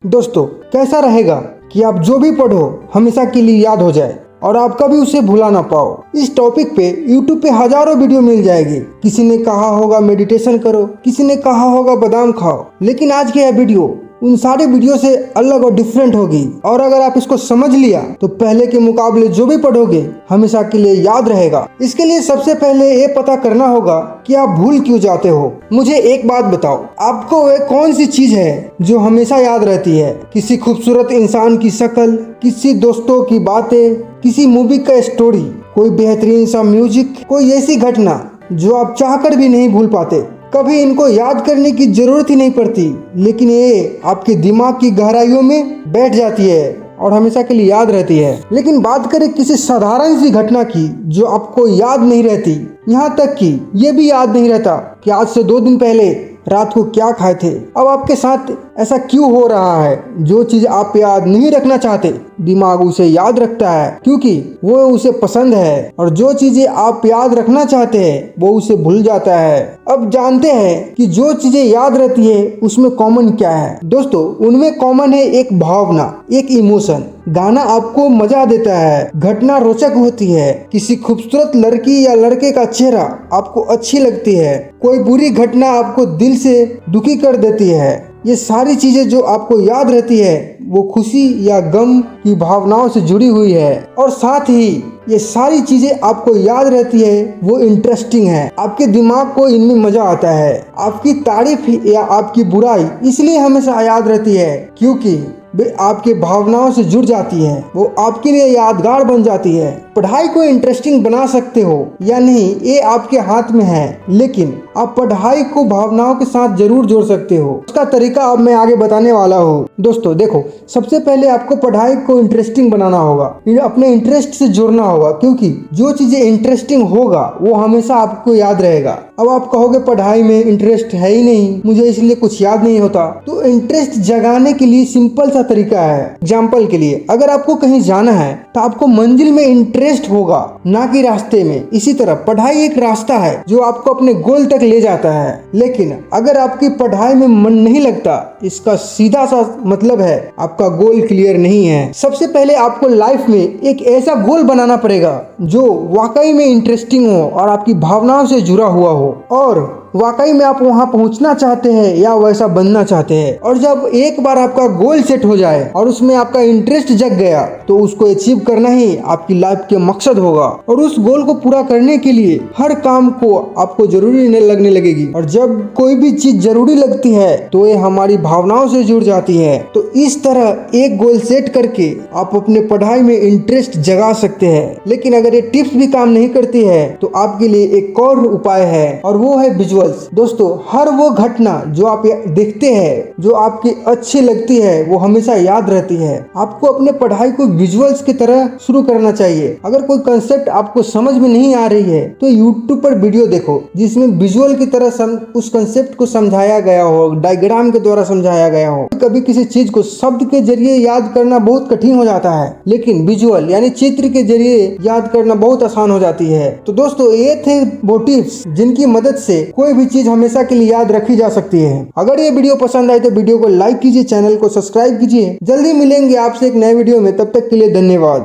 दोस्तों, कैसा रहेगा कि आप जो भी पढ़ो हमेशा के लिए याद हो जाए और आप कभी उसे भुला ना पाओ। इस टॉपिक पे YouTube पे हजारों वीडियो मिल जाएगी। किसी ने कहा होगा मेडिटेशन करो, किसी ने कहा होगा बादाम खाओ, लेकिन आज की यह वीडियो उन सारे वीडियो से अलग और डिफरेंट होगी। और अगर आप इसको समझ लिया तो पहले के मुकाबले जो भी पढ़ोगे हमेशा के लिए याद रहेगा। इसके लिए सबसे पहले ये पता करना होगा कि आप भूल क्यों जाते हो। मुझे एक बात बताओ, आपको वह कौन सी चीज है जो हमेशा याद रहती है? किसी खूबसूरत इंसान की शक्ल, किसी दोस्तों की बातें, किसी मूवी का स्टोरी, कोई बेहतरीन सा म्यूजिक, कोई ऐसी घटना जो आप चाहकर भी नहीं भूल पाते। कभी इनको याद करने की जरूरत ही नहीं पड़ती, लेकिन ये आपके दिमाग की गहराइयों में बैठ जाती है और हमेशा के लिए याद रहती है। लेकिन बात करें किसी साधारण सी घटना की जो आपको याद नहीं रहती, यहाँ तक कि ये भी याद नहीं रहता कि आज से 2 दिन पहले रात को क्या खाए थे। अब आपके साथ ऐसा क्यों हो रहा है? जो चीज आप याद नहीं रखना चाहते, दिमाग उसे याद रखता है क्योंकि वो उसे पसंद है, और जो चीजें आप याद रखना चाहते हैं वो उसे भूल जाता है। अब जानते हैं कि जो चीजें याद रहती है उसमें कॉमन क्या है। दोस्तों, उनमें कॉमन है एक भावना, एक इमोशन। गाना आपको मजा देता है, घटना रोचक होती है, किसी खूबसूरत लड़की या लड़के का चेहरा आपको अच्छी लगती है, कोई बुरी घटना आपको दिल से दुखी कर देती है। ये सारी चीजें जो आपको याद रहती है वो खुशी या गम की भावनाओं से जुड़ी हुई है, और साथ ही ये सारी चीजें आपको याद रहती है वो इंटरेस्टिंग है। आपके दिमाग को इनमें मजा आता है। आपकी तारीफ या आपकी बुराई इसलिए हमेशा याद रहती है क्योंकि वे आपके भावनाओं से जुड़ जाती है, वो आपके लिए यादगार बन जाती है। पढ़ाई को इंटरेस्टिंग बना सकते हो या नहीं ये आपके हाथ में है, लेकिन आप पढ़ाई को भावनाओं के साथ जरूर जोड़ सकते हो। उसका तरीका अब मैं आगे बताने वाला हूँ। दोस्तों देखो, सबसे पहले आपको पढ़ाई को इंटरेस्टिंग बनाना होगा, अपने इंटरेस्ट से जोड़ना होगा, क्योंकि जो चीजें इंटरेस्टिंग होगा वो हमेशा आपको याद रहेगा। अब आप कहोगे पढ़ाई में इंटरेस्ट है ही नहीं, मुझे इसलिए कुछ याद नहीं होता। तो इंटरेस्ट जगाने के लिए सिंपल सा तरीका है। एग्जाम्पल के लिए, अगर आपको कहीं जाना है तो आपको मंजिल में इंटरेस्ट होगा, ना कि रास्ते में। इसी तरह पढ़ाई एक रास्ता है जो आपको अपने गोल तक ले जाता है, लेकिन अगर आपकी पढ़ाई में मन नहीं लगता, इसका सीधा सा मतलब है आपका गोल क्लियर नहीं है। सबसे पहले आपको लाइफ में एक ऐसा गोल बनाना पड़ेगा जो वाकई में इंटरेस्टिंग हो और आपकी भावनाओं से जुड़ा हुआ हो, और वाकई में आप वहां पहुंचना चाहते हैं या वैसा बनना चाहते हैं। और जब एक बार आपका गोल सेट हो जाए और उसमें आपका इंटरेस्ट जग गया तो उसको अचीव करना ही आपकी लाइफ के मकसद होगा, और उस गोल को पूरा करने के लिए हर काम को आपको जरूरी लगने लगेगी। और जब कोई भी चीज जरूरी लगती है तो ये हमारी भावनाओं से जुड़ जाती है। तो इस तरह एक गोल सेट करके आप अपने पढ़ाई में इंटरेस्ट जगा सकते हैं। लेकिन अगर ये टिप्स भी काम नहीं करती है तो आपके लिए एक और उपाय है, और वो है विजुअल। दोस्तों, हर वो घटना जो आप देखते हैं जो आपकी अच्छी लगती है वो हमेशा याद रहती है। आपको अपने पढ़ाई को विजुअल्स की तरह शुरू करना चाहिए। अगर कोई कंसेप्ट आपको समझ में नहीं आ रही है तो यूट्यूब पर वीडियो देखो जिसमें विजुअल की तरह उस कंसेप्ट को समझाया गया हो, डायग्राम के द्वारा समझाया गया हो। कभी किसी चीज को शब्द के जरिए याद करना बहुत कठिन हो जाता है, लेकिन विजुअल यानी चित्र के जरिए याद करना बहुत आसान हो जाती है। तो दोस्तों, ये थे वो टिप्स जिनकी मदद से कोई भी चीज हमेशा के लिए याद रखी जा सकती है। अगर ये वीडियो पसंद आए तो वीडियो को लाइक कीजिए, चैनल को सब्सक्राइब कीजिए। जल्दी मिलेंगे आपसे एक नए वीडियो में, तब तक के लिए धन्यवाद।